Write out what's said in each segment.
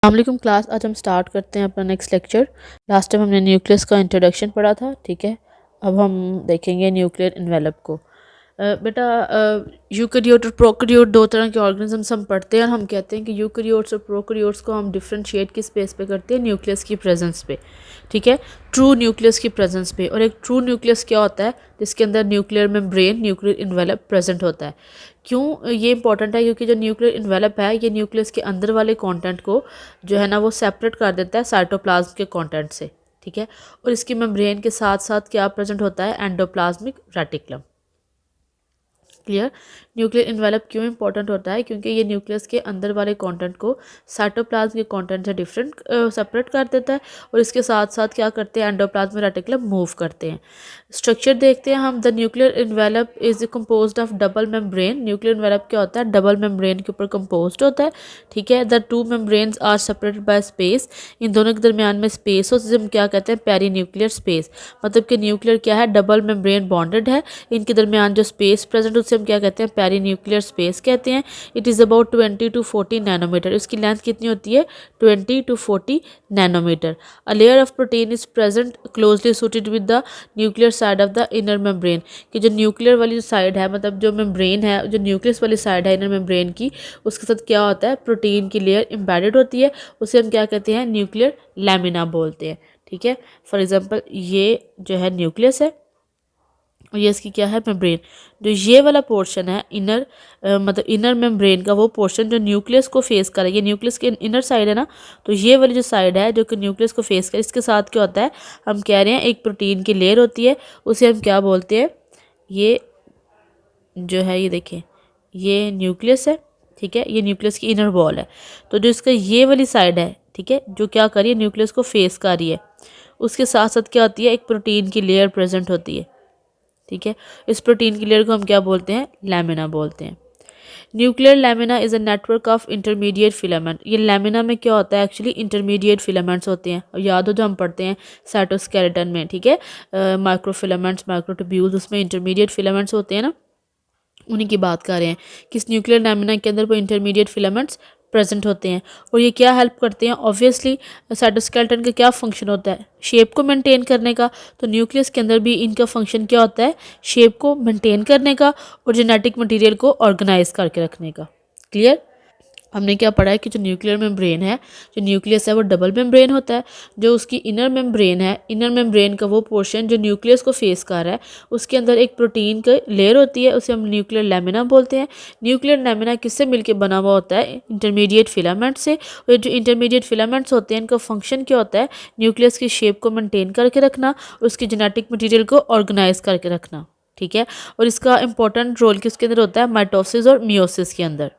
अस्सलाम क्लास। आज हम स्टार्ट करते हैं अपना नेक्स्ट लेक्चर। लास्ट टाइम हमने न्यूक्लियस का इंट्रोडक्शन पढ़ा था, ठीक है। अब हम देखेंगे न्यूक्लियर इन्वेलप को। बेटा, यूकैरियोट और प्रोकैरियोट दो तरह के ऑर्गेनिजम्स हम पढ़ते हैं और हम कहते हैं कि यूकैरियोट्स और प्रोकैरियोट्स को हम डिफ्रेंशिएट किस बेस पे करते हैं? न्यूक्लियस की प्रेजेंस पे, ठीक है। ट्रू न्यूक्लियस की प्रेजेंस पे। और एक ट्रू न्यूक्लियस क्या होता है? जिसके अंदर nuclear membrane, nuclear envelope present होता है। क्यों ये इंपॉर्टेंट है? क्योंकि जो न्यूक्लियर इन्वेलप है ये न्यूक्लियस के अंदर वाले कंटेंट को जो है ना वो सेपरेट कर देता है साइटोप्लाज्म के कंटेंट से, ठीक है। और इसकी मेम्ब्रेन के साथ साथ क्या प्रेजेंट होता है? Endoplasmic reticulum. Clear? Nuclear envelope क्यों इंपॉर्टेंट होता है? क्योंकि ये न्यूक्लियस के अंदर वाले कंटेंट को साइटोप्लाज्म के कंटेंट से डिफरेंट सेपरेट कर देता है और इसके साथ साथ क्या करते हैं? एंडोप्लाज्मिक रेटिकुलम मूव करते हैं। स्ट्रक्चर देखते हैं हम। The nuclear envelope is composed of double membrane. Nuclear envelope क्या होता है? डबल मेम्ब्रेन के ऊपर कंपोज्ड होता है, ठीक है। The two membranes are separated by space. इन दोनों के दरमियान में स्पेस हो, जिसे हम क्या कहते हैं? Perinuclear space. मतलब कि न्यूक्लियर क्या है? डबल मेम्ब्रेन बॉन्डेड है। इनके दरमियान जो स्पेस प्रेजेंट उसे हम क्या कहते हैं? पेरी न्यूक्लियर स्पेस कहते हैं। It is about 20 to 40 nanometre. इसकी लेंथ कितनी होती है? 20 to 40 nanometre. A layer of protein is present closely suited with the nuclear side of the inner membrane. कि जो न्यूक्लियर वाली जो साइड है, मतलब जो मेम्ब्रेन है, जो न्यूक्लियस वाली साइड है इनर मेम्ब्रेन की, उसके साथ क्या होता है? प्रोटीन की लेयर एम्बेडेड होती है। उसे हम क्या कहते हैं? न्यूक्लियर लैमिना बोलते हैं, ठीक है। फॉर एग्जाम्पल ये जो है न्यूक्लियस है और ये इसकी क्या है? मेम्ब्रेन। जो ये वाला पोर्शन है इनर मतलब इनर मेम्ब्रेन का, वो पोर्शन जो न्यूक्लियस को फेस करे, ये न्यूक्लियस के इनर साइड है ना, तो ये वाली जो साइड है जो कि न्यूक्लियस को फेस करे, इसके साथ क्या होता है? हम कह रहे हैं एक प्रोटीन की लेयर होती है, उसे हम क्या बोलते हैं? ये जो है, ये देखें, ये न्यूक्लियस है, ठीक है। ये न्यूक्लियस की इनर वॉल है। तो जो इसका ये वाली साइड है, ठीक है, जो क्या कर रही है? न्यूक्लियस को फेस कर रही है, उसके साथ साथ क्या होती है? एक प्रोटीन की लेयर प्रेजेंट होती है, ठीक है। इस प्रोटीन की लेयर को हम क्या बोलते हैं? लैमिना बोलते हैं। Nuclear lamina is a network of intermediate filament. ये लैमिना में क्या होता है? एक्चुअली इंटरमीडिएट फिलामेंट्स होते हैं। और याद हो जो हम पढ़ते हैं साइटोस्केलेटन में, ठीक है, माइक्रोफिलामेंट्स, माइक्रोट्यूब्यूल्स, उसमें इंटरमीडिएट फिलामेंट्स होते हैं ना, उन्हीं की बात कर रहे हैं। किस न्यूक्लियर लैमिना के अंदर वो इंटरमीडिएट फिलामेंट्स प्रेजेंट होते हैं। और ये क्या हेल्प करते हैं? ऑब्वियसली साइटोस्केलेटन का क्या फंक्शन होता है? शेप को मेंटेन करने का। तो न्यूक्लियस के अंदर भी इनका फंक्शन क्या होता है? शेप को मेंटेन करने का और जेनेटिक मटेरियल को ऑर्गेनाइज करके रखने का। क्लियर? हमने क्या पढ़ा है कि जो न्यूक्लियर मेम्ब्रेन है, जो न्यूक्लियस है, वो डबल मेम्ब्रेन होता है। जो उसकी इनर मेम्ब्रेन है, इनर मेम्ब्रेन का वो पोर्शन जो न्यूक्लियस को फेस कर रहा है, उसके अंदर एक प्रोटीन की लेयर होती है, उसे हम न्यूक्लियर लैमिना बोलते हैं। न्यूक्लियर लैमिना किससे मिलकर बना हुआ होता है? इंटरमीडिएट फिलामेंट से। और जो इंटरमीडिएट फिलामेंट्स होते हैं, इनका फंक्शन क्या होता है? न्यूक्लियस की शेप को मेनटेन करके रखना, उसकी जेनेटिक मटीरियल को ऑर्गेनाइज करके रखना, ठीक है। और इसका इंपॉर्टेंट रोल किसके अंदर होता है? माइटोसिस और मियोसिस के अंदर,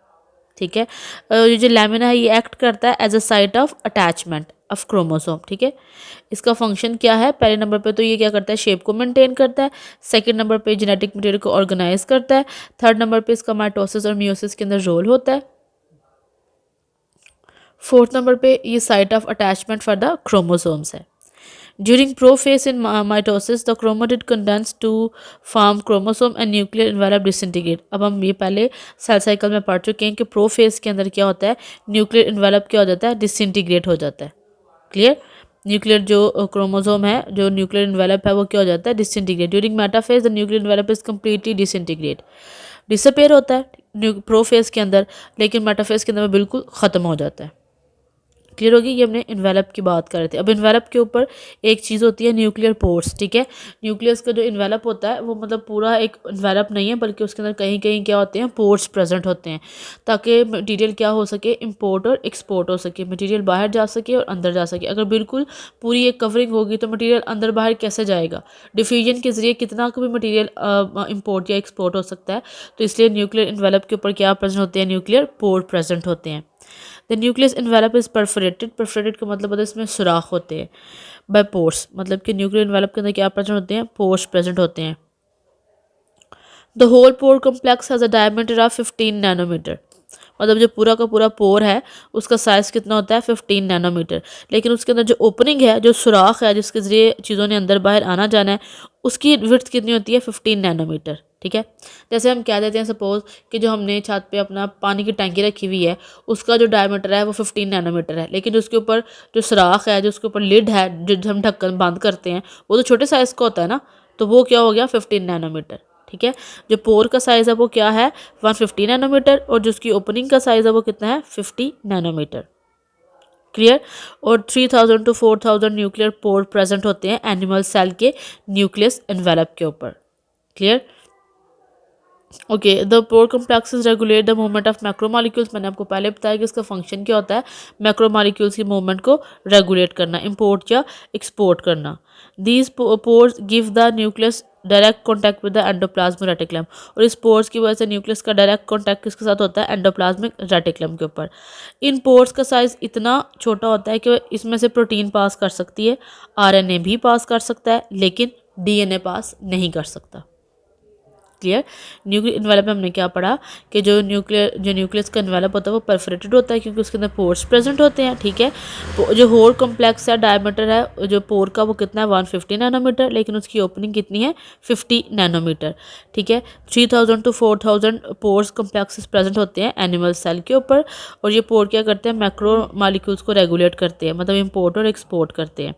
ठीक है। ये जो लैमिना है ये एक्ट करता है as a site of attachment of chromosome, ठीक है। इसका फंक्शन क्या है? पहले नंबर पे तो ये क्या करता है? शेप को मेंटेन करता है। सेकंड नंबर पे जेनेटिक मटेरियल को ऑर्गेनाइज करता है। थर्ड नंबर पे इसका माइटोसिस और मियोसिस के अंदर रोल होता है। फोर्थ नंबर पे ये site of attachment for the chromosomes है। During prophase in mitosis, the chromatid condense to form chromosome and nuclear envelope disintegrate। अब हम ये पहले सेल साइकिल में पढ़ चुके हैं कि प्रोफेज के अंदर क्या होता है? न्यूक्लियर इन्वेलप क्या हो जाता है? डिसइंटीग्रेट हो जाता है। क्लियर? न्यूक्लियर जो क्रोमोसोम है, जो न्यूक्लियर इन्वेलप है, वो क्या हो जाता है? Disintegrate. During metaphase the nuclear envelope is completely disintegrate, disappear होता है प्रोफेज के अंदर, लेकिन मेटाफेज के अंदर बिल्कुल ख़त्म हो जाता है। क्लियर होगी? ये हमने इन्वेलप की बात कर रहे थे। अब इन्वेलप के ऊपर एक चीज़ होती है न्यूक्लियर पोर्स, ठीक है। न्यूक्लियस का जो इन्वेलप होता है वो मतलब पूरा एक इन्वेलप नहीं है, बल्कि उसके अंदर कहीं कहीं क्या होते हैं? पोर्स प्रेजेंट होते हैं, ताकि मटीरियल क्या हो सके? इंपोर्ट और एक्सपोर्ट हो सके, मटीरियल बाहर जा सके और अंदर जा सके। अगर बिल्कुल पूरी एक कवरिंग होगी तो मटीरियल अंदर बाहर कैसे जाएगा? डिफ्यूजन के ज़रिए कितना का भी मटीरियल इंपोर्ट या एक्सपोर्ट हो सकता है। तो इसलिए न्यूक्लियर इन्वेलप के ऊपर क्या प्रेजेंट होते हैं? न्यूक्लियर पोर प्रेजेंट होते हैं। The nucleus envelope is perforated. Perforated का मतलब होता है इसमें सुराख होते हैं। बाय पोर्स, मतलब कि न्यूक्लियर इन्वेलप के अंदर क्या प्रेजेंट होते हैं? पोर्स प्रेजेंट होते हैं। The whole pore complex has a diameter of 15 nanometre. मतलब जो पूरा का पूरा पोर है उसका साइज़ कितना होता है? 15 नैनोमीटर। लेकिन उसके अंदर जो ओपनिंग है, जो सुराख है जिसके ज़रिए चीज़ों ने अंदर बाहर आना जाना है, उसकी विड्थ कितनी होती है? 15 नैनोमीटर। ठीक है। जैसे हम कह देते हैं सपोज कि जो हमने छत पे अपना पानी की टंकी रखी हुई है, उसका जो डायमीटर है वो 15 नैनोमीटर है, लेकिन उसके ऊपर जो सुराख है, जो उसके ऊपर लिड है, जो हम ढक्कन बंद करते हैं, वो तो छोटे साइज़ का होता है ना, तो वो क्या हो गया 15 नैनोमीटर। ठीक है। जो पोर का साइज़ है वो क्या है 150 नैनोमीटर, और जो उसकी ओपनिंग का साइज़ है वो कितना है 50 नैनोमीटर। क्लियर। और 3000 टू 4000 न्यूक्लियर पोर प्रेजेंट होते हैं एनिमल सेल के न्यूक्लियस एनवेलप के ऊपर। Clear. Okay, the pore complexes regulate the movement of macromolecules. मैंने आपको पहले बताया कि इसका फंक्शन क्या होता है, मैक्रोमोलिक्यूल्स की मूवमेंट को रेगुलेट करना, इंपोर्ट या एक्सपोर्ट करना। These pores give the nucleus direct contact with the endoplasmic reticulum, और इस पोर्स की वजह से न्यूक्लियस का डायरेक्ट कॉन्टैक्ट किसके साथ होता है, एंडोप्लाज्मिक रेटिकुलम के ऊपर। इन पोर्स का साइज इतना छोटा होता है कि इसमें से प्रोटीन पास कर सकती है, आरएनए भी पास कर सकता है, लेकिन डीएनए पास नहीं कर सकता। क्लियर। न्यूक्लियर इन्वेलप में हमने क्या पढ़ा कि जो न्यूक्लियस का इन्वेलप होता है वो परफोरेटेड होता है, क्योंकि उसके अंदर पोर्स प्रेजेंट होते हैं। ठीक है। जो होल कॉम्प्लेक्स है, डायमीटर है जो पोर का वो कितना है 150 नैनोमीटर, लेकिन उसकी ओपनिंग कितनी है 50 नैनोमीटर। ठीक है। 3000 टू 4000 पोर्स कॉम्प्लेक्सेस प्रेजेंट होते हैं एनिमल सेल के ऊपर, और ये पोर क्या करते हैं, मैक्रो मॉलिक्यूल्स को रेगुलेट करते हैं, मतलब इम्पोर्ट और एक्सपोर्ट करते हैं।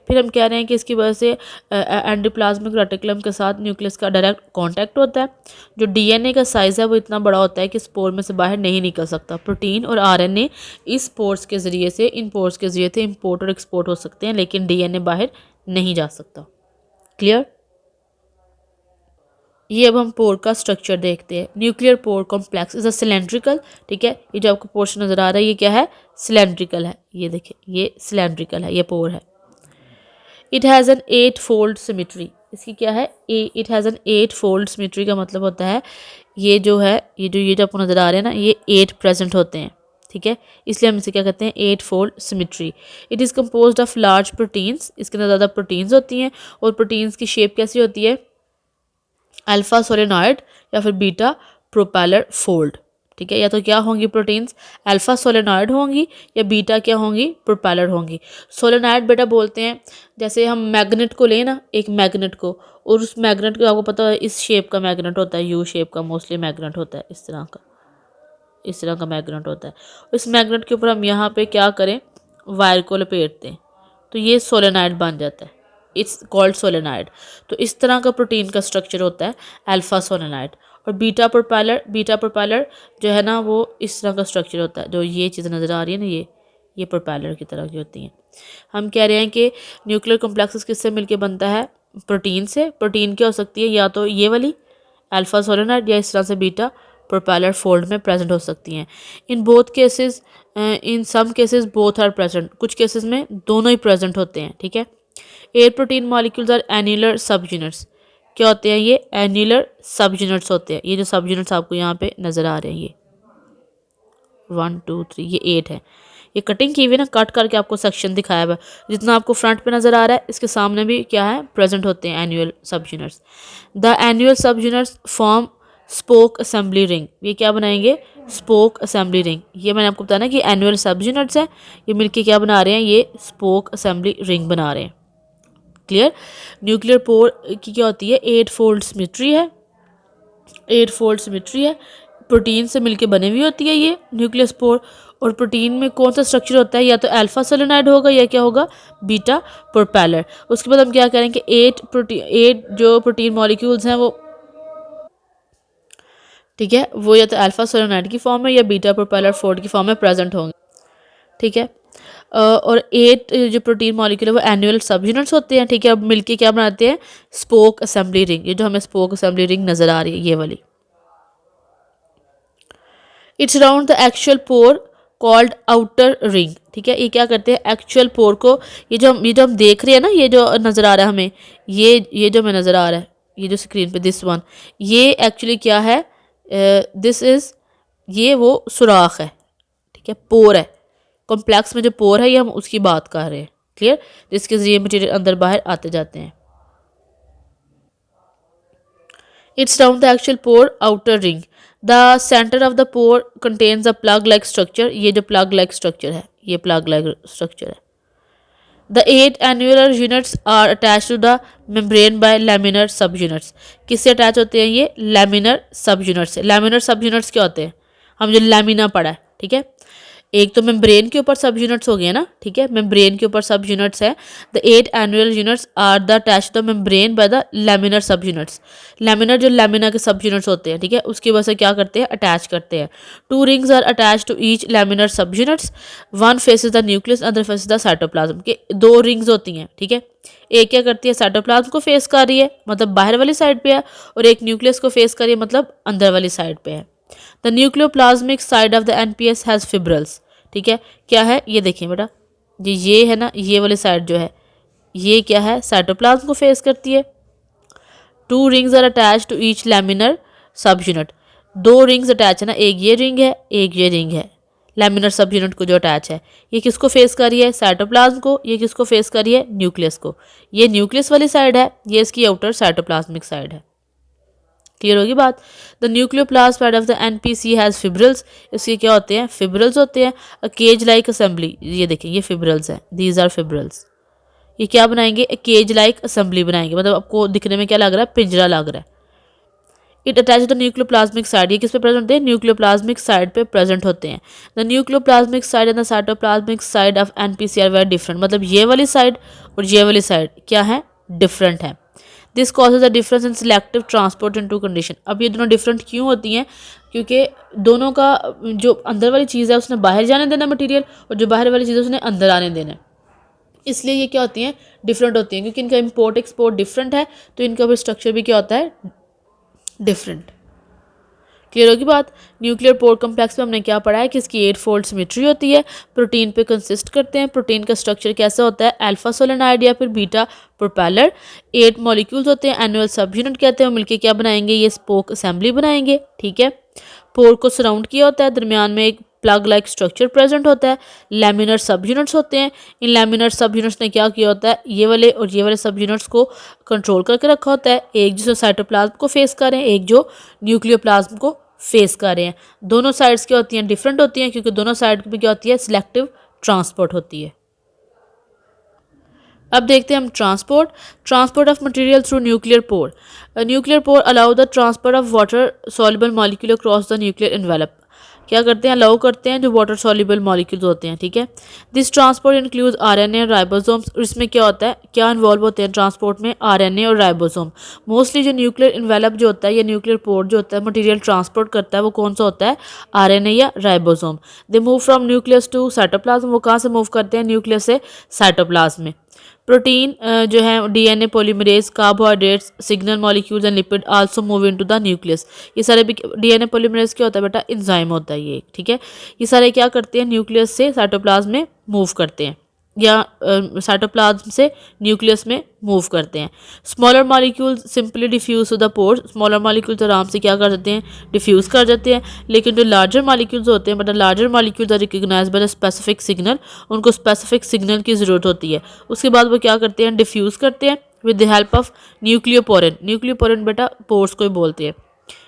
फिर हम कह रहे हैं कि इसकी वजह से एंडोप्लाज्मिक रेटिकुलम के साथ न्यूक्लियस का डायरेक्ट कांटेक्ट होता है। जो डीएनए का साइज़ है वो इतना बड़ा होता है कि स्पोर में से बाहर नहीं निकल सकता। प्रोटीन और आरएनए इस पोर्स के ज़रिए से, इन पोर्स के ज़रिए से इंपोर्ट और एक्सपोर्ट हो सकते हैं, लेकिन डीएनए बाहर नहीं जा सकता। क्लियर। ये अब हम पोर का स्ट्रक्चर देखते हैं। Nuclear pore complex is a cylindrical. ठीक है। ये जो आपको पोर्शन नज़र आ रहा है ये क्या है, सिलेंड्रिकल है। ये देखिए ये सिलेंड्रिकल है, ये पोर है। It has an 8 fold symmetry. इसकी क्या है, it has an 8 fold symmetry का मतलब होता है ये जो है, ये जो आपको नज़र आ रहे हैं ना, ये 8 प्रेजेंट होते हैं। ठीक है। इसलिए हम इसे क्या कहते हैं, 8 fold symmetry. It is composed of large proteins. इसके अंदर ज़्यादा प्रोटीन्स होती हैं, और प्रोटीन्स की शेप कैसी होती है, अल्फा सोलेनॉइड या फिर बीटा प्रोपेलर फोल्ड। ठीक है। या तो क्या होंगी प्रोटीन्स, अल्फा सोलेनॉइड होंगी, या बीटा क्या होंगी, प्रोपेलर होंगी। सोलेनॉइड बेटा बोलते हैं, जैसे हम मैग्नेट को लें ना, एक मैग्नेट को, और उस मैग्नेट को आपको पता है इस शेप का मैग्नेट होता है, यू शेप का मोस्टली मैग्नेट होता है, इस तरह का, इस तरह का मैग्नेट होता है। इस मैग्नेट के ऊपर हम यहाँ पे क्या करें, वायर को लपेटते हैं, तो ये सोलेनॉइड बन जाता है, इट्स कॉल्ड सोलेनॉइड। तो इस तरह का प्रोटीन का स्ट्रक्चर होता है अल्फा सोलेनॉइड। और बीटा प्रोपेलर जो है ना, वो इस तरह का स्ट्रक्चर होता है। जो ये चीज़ नज़र आ रही है ना, ये प्रोपेलर की तरह की होती हैं। हम कह रहे हैं कि न्यूक्लियर कॉम्प्लेक्सेस किससे मिलके बनता है, प्रोटीन से। प्रोटीन क्या हो सकती है, या तो ये वाली अल्फा सोलेनॉइड, या इस तरह से बीटा प्रोपेलर फोल्ड में प्रेजेंट हो सकती हैं। In both cases, in some cases both are present. कुछ केसेस में दोनों ही प्रेजेंट होते हैं। ठीक है। Their protein molecules are annular subunits. क्या होते हैं ये, एन्युलर सब यूनिट्स होते हैं। ये जो सब यूनिट्स आपको यहाँ पे नज़र आ रहे हैं, ये 1 2 3 ये 8 है। ये कटिंग की हुई ना, कट करके आपको सेक्शन दिखाया हुआ है। जितना आपको फ्रंट पे नज़र आ रहा है, इसके सामने भी क्या है, प्रेजेंट होते हैं एनुअल सब यूनिट्स। द एनुअल सब units form spoke assembly ring. ये क्या बनाएंगे, स्पोक असेंबली रिंग। ये मैंने आपको बताया ना कि एनुअल सब यूनिट्स हैं, ये मिलके क्या बना रहे हैं, ये स्पोक असेंबली रिंग बना रहे हैं। क्लियर। न्यूक्लियर पोर की क्या होती है, 8 फोल्ड सिमेट्री है, 8 फोल्ड सिमेट्री है। प्रोटीन से मिलके बने हुई होती है ये न्यूक्लियस पोर। और प्रोटीन में कौन सा स्ट्रक्चर होता है, या तो अल्फा सोलेनॉइड होगा, या क्या होगा, बीटा प्रोपेलर। उसके बाद हम क्या करेंगे, 8 जो प्रोटीन मॉलिक्यूल्स हैं वो, ठीक है, वो या तो अल्फा सोलेनॉइड की फॉर्म में या बीटा प्रोपेलर फोल्ड की फॉर्म में प्रेजेंट होंगे। ठीक है। और 8 जो प्रोटीन मॉलिक्यूल है वो एनुअल सब यूनिट्स होते हैं। ठीक है। अब मिलके क्या बनाते हैं, स्पोक असेंबली रिंग। ये जो हमें स्पोक असेंबली रिंग नज़र आ रही है, ये वाली। It's around the actual pore called outer ring. ठीक है। ये क्या करते हैं, एक्चुअल पोर को, ये जो हम देख रहे हैं ना, ये जो नज़र आ रहा है हमें, ये जो हमें नज़र आ रहा है, ये जो स्क्रीन पे दिस वन, ये एक्चुअली क्या है, दिस इज़, ये वो सुराख है। ठीक है। पोर है, कॉम्प्लेक्स में जो पोर है ये हम उसकी बात कर रहे हैं। क्लियर। जिसके जरिए मटेरियल अंदर बाहर आते जाते हैं। It's round the actual pore outer ring. The centre of the pore contains a plug like structure. ये जो प्लग लाइक स्ट्रक्चर है, ये प्लग लाइक स्ट्रक्चर है। The 8 annular units are attach to the membrane by laminar सब units. किससे attach होते हैं ये? लैमिनर सब यूनिट्स से। लैमिनर सब यूनिट्स क्या होते हैं? हम जो लैमिना पढ़ा है, ठीक है। एक तो मेम्ब्रेन के ऊपर सब यूनिट्स हो गए ना, ठीक है, मेम्ब्रेन के ऊपर सब यूनिट्स है। The 8 annual units are the attach the membrane by the laminar सब यूनिट्स। लैमिनर जो लैमिना के सब यूनिट्स होते हैं, ठीक है, उसकी वजह से क्या करते हैं? अटैच करते हैं। 2 rings are attach to each laminar सब units. One faces the nucleus, other faces the cytoplasm. के 2 रिंग्स होती हैं, ठीक है। एक क्या करती है? साइटोप्लाज्म को फेस कर रही है, मतलब बाहर वाली साइड पे है, और एक न्यूक्लियस को फेस कर रही है, मतलब अंदर वाली साइड पे है। The nucleoplasmic side of the NPS has fibrils. ठीक है, क्या है ये देखिए बेटा, ये है ना, ये वाली साइड जो है ये क्या है? साइटोप्लाज्म को फेस करती है। 2 rings are attach to each laminar subunit. 2 rings attach है ना, एक ये रिंग है, एक ये रिंग है। लैमिनर सब यूनिट को जो अटैच है, ये किसको फेस कर रही है? साइटोप्लाज्म को। ये किसको फेस कर रही है? न्यूक्लियस को। ये न्यूक्लियस वाली साइड है, ये इसकी आउटर साइटोप्लाज्मिक साइड है। क्लियर होगी बात? The nucleoplast part of the NPC has fibrils. इसके क्या होते हैं? फिब्रल्स होते हैं। अ केज लाइक असेंबली, ये देखिए ये फिब्रल्स हैं, दीज आर फिब्रल्स। ये क्या बनाएंगे? केज लाइक असेंबली बनाएंगे, मतलब आपको दिखने में क्या लग रहा है? पिंजरा लग रहा है। It attach the nucleoplasmic side. ये किस पे प्रेजेंट होते हैं? न्यूक्लियोप्लाज्मिक साइड पे प्रेजेंट होते हैं। The nucleoplasmic side and the cytoplasmic side of NPC are very different. मतलब ये वाली साइड और ये वाली साइड क्या है? डिफरेंट है। This causes a difference in selective transport in two condition. अब ये दोनों डिफरेंट क्यों होती हैं? क्योंकि दोनों का जो अंदर वाली चीज़ है उसने बाहर जाने देना मटेरियल, और जो बाहर वाली चीज़ है उसने अंदर आने देना। इसलिए ये क्या होती हैं? डिफरेंट होती हैं, क्योंकि इनका इम्पोर्ट एक्सपोर्ट डिफरेंट है, तो इनका भी स्ट्रक्चर भी क्या होता है? डिफरेंट। क्लियर होगी बात? न्यूक्लियर पोर कम्प्लेक्स में हमने क्या पढ़ा है कि इसकी 8 फोल्ड सिमेट्री होती है, प्रोटीन पे कंसिस्ट करते हैं। प्रोटीन का स्ट्रक्चर कैसा होता है? अल्फा सोलेनाइड या फिर बीटा प्रोपेलर। 8 मॉलिक्यूल्स होते हैं, एनुअल सब यूनिट कहते हैं, मिलके क्या बनाएंगे? ये स्पोक असेंबली बनाएंगे। ठीक है, पोर को सराउंड किया होता है, दरमियान में एक प्लग लाइक स्ट्रक्चर प्रेजेंट होता है। लैमिनर सब यूनिट्स होते हैं। इन लैमिनर सब यूनिट्स ने क्या किया होता है? ये वाले और ये वाले सब यूनिट्स को कंट्रोल करके रखा होता है। एक जो साइटोप्लाज्म को फेस कर रहे हैं, एक जो न्यूक्लियोप्लाज्म को फेस कर रहे हैं। दोनों साइड्स क्या होती हैं? डिफरेंट होती हैं, क्योंकि दोनों साइड में क्या होती है? सिलेक्टिव ट्रांसपोर्ट होती है। अब देखते हैं हम transport of material through nuclear pore. Nuclear pore allow the transport of water soluble molecule across the nuclear envelope. क्या करते हैं? अलाउ करते हैं जो वाटर सॉल्युबल मॉलिक्यूल्स होते हैं। ठीक है, दिस ट्रांसपोर्ट इंक्लूड्स आरएनए और राइबोसोम्स। इसमें क्या होता है? क्या इन्वॉल्व होते हैं ट्रांसपोर्ट में? आरएनए और राइबोसोम। मोस्टली जो न्यूक्लियर इन्वेलप जो होता है या न्यूक्लियर पोर जो होता है मटेरियल ट्रांसपोर्ट करता है, वो कौन सा होता है? आरएनए या ribosome. They move from nucleus to cytoplasm. वो कहाँ से मूव करते हैं? न्यूक्लियस से साइटोप्लाज्म में। प्रोटीन जो है DNA polymerase, carbohydrates, signal molecules and lipid also move into the nucleus. ये सारे भी डीएनए पॉलीमरेज क्या होता है बेटा? एंजाइम होता है ये। ठीक है, ये सारे क्या करते हैं? न्यूक्लियस से साइटोप्लाज्म में मूव करते हैं, या साइटोप्लाज्म से न्यूक्लियस में मूव करते हैं। Smaller molecules simply diffuse to the pores. Smaller molecules आराम से क्या कर देते हैं? डिफ्यूज कर जाते हैं। लेकिन जो लार्जर मॉलिक्यूल्स होते हैं, मतलब larger molecules are recognise by the specific signal. उनको स्पेसिफिक सिग्नल की ज़रूरत होती है। उसके बाद वो क्या करते हैं? डिफ्यूज करते हैं विद द हेल्प ऑफ न्यूक्लियोपोरिन। न्यूक्लियोपोरिन बेटा पोर्स को ही बोलते हैं।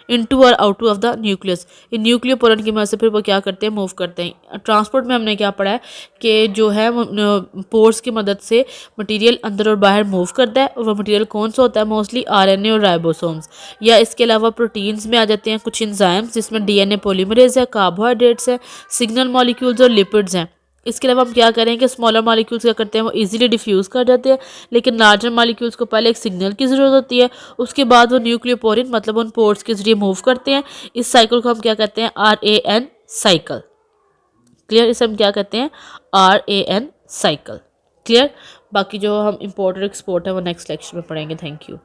इनटू और आउट ऑफ द न्यूक्लियस। इन न्यूक्लियोपोरन की मदद से फिर वो क्या करते हैं? मूव करते हैं। ट्रांसपोर्ट में हमने क्या पढ़ा है कि जो है पोर्स की मदद से मटेरियल अंदर और बाहर मूव करता है, और वो मटेरियल कौन सा होता है? मोस्टली आरएनए और राइबोसोम्स, या इसके अलावा प्रोटीन्स में आ जाते हैं कुछ एंजाइम्स जिसमें डीएनए पॉलीमरेज है, कार्बोहाइड्रेट्स है, सिग्नल मॉलिक्यूल्स और लिपिड्स हैं। इसके अलावा हम क्या करेंगे? स्मॉलर मॉलिक्यूल्स क्या करते हैं? वो इजीली डिफ्यूज़ कर जाते हैं, लेकिन लार्जर मॉलिक्यूल्स को पहले एक सिग्नल की ज़रूरत होती है, उसके बाद वो न्यूक्लियोपोरिन मतलब उन पोर्स के जरिए मूव करते हैं। इस साइकिल को हम क्या कहते हैं? RAN cycle. क्लियर? इसे हम क्या कहते हैं? RAN cycle. क्लियर? बाकी जो हम इम्पोर्ट और एक्सपोर्ट है वो नेक्स्ट लेक्चर में पढ़ेंगे। Thank you.